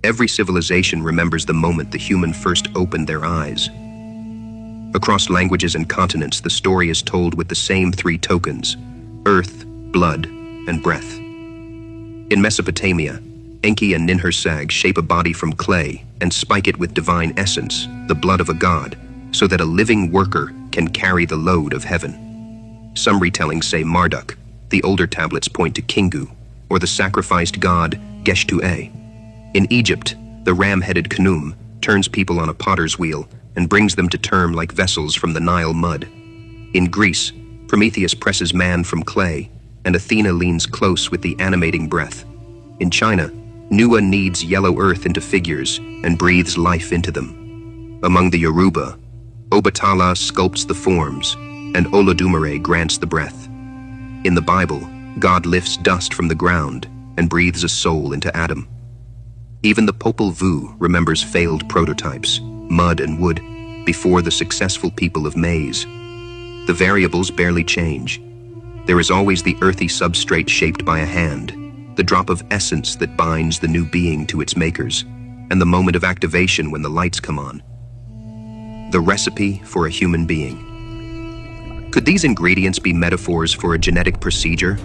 Every civilization remembers the moment the human first opened their eyes. Across languages and continents, the story is told with the same three tokens: earth, blood, and breath. In Mesopotamia, Enki and Ninhursag shape a body from clay and spike it with divine essence, the blood of a god, so that a living worker can carry the load of heaven. Some retellings say Marduk, the older tablets point to Kingu, or the sacrificed god Geshtu-e. In Egypt, the ram-headed Khnum turns people on a potter's wheel and brings them to term like vessels from the Nile mud. In Greece, Prometheus presses man from clay, and Athena leans close with the animating breath. In China, Nua kneads yellow earth into figures and breathes life into them. Among the Yoruba, Obatala sculpts the forms, and Olodumare grants the breath. In the Bible, God lifts dust from the ground and breathes a soul into Adam. Even the Popol Vuh remembers failed prototypes, mud and wood, before the successful people of maize. The variables barely change. There is always the earthy substrate shaped by a hand, the drop of essence that binds the new being to its makers, and the moment of activation when the lights come on. The recipe for a human being. Could these ingredients be metaphors for a genetic procedure?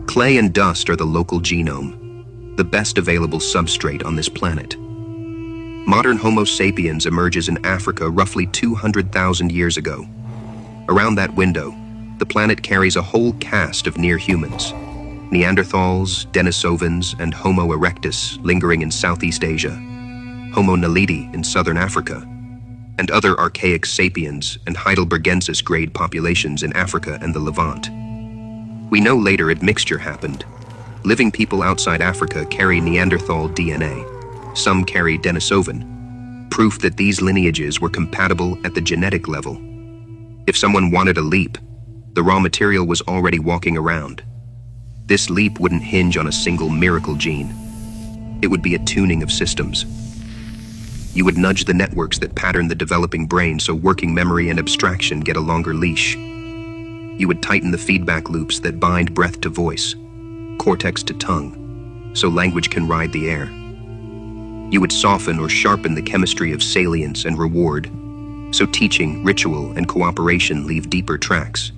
Clay and dust are the local genome, the best available substrate on this planet. Modern Homo sapiens emerges in Africa roughly 200,000 years ago. Around that window, the planet carries a whole cast of near humans: Neanderthals, Denisovans, and Homo erectus lingering in Southeast Asia, Homo naledi in southern Africa, and other archaic sapiens and Heidelbergensis grade populations in Africa and the Levant. We know later a mixture happened. Living people outside Africa carry Neanderthal DNA. Some carry Denisovan, proof that these lineages were compatible at the genetic level. If someone wanted a leap, the raw material was already walking around. This leap wouldn't hinge on a single miracle gene. It would be a tuning of systems. You would nudge the networks that pattern the developing brain so working memory and abstraction get a longer leash. You would tighten the feedback loops that bind breath to voice, cortex to tongue, so language can ride the air. You would soften or sharpen the chemistry of salience and reward, so teaching, ritual, and cooperation leave deeper tracks.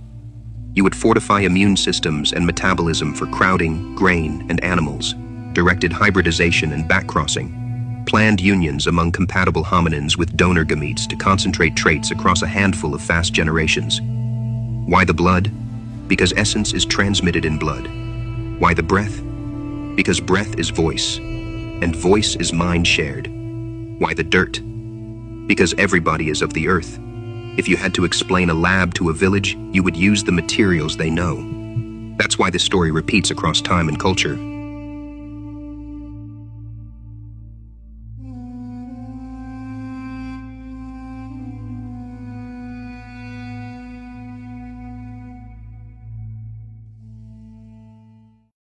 You would fortify immune systems and metabolism for crowding, grain, and animals, directed hybridization and backcrossing, planned unions among compatible hominins with donor gametes to concentrate traits across a handful of fast generations. Why the blood? Because essence is transmitted in blood. Why the breath? Because breath is voice, and voice is mind shared. Why the dirt? Because everybody is of the earth. If you had to explain a lab to a village, you would use the materials they know. That's why this story repeats across time and culture.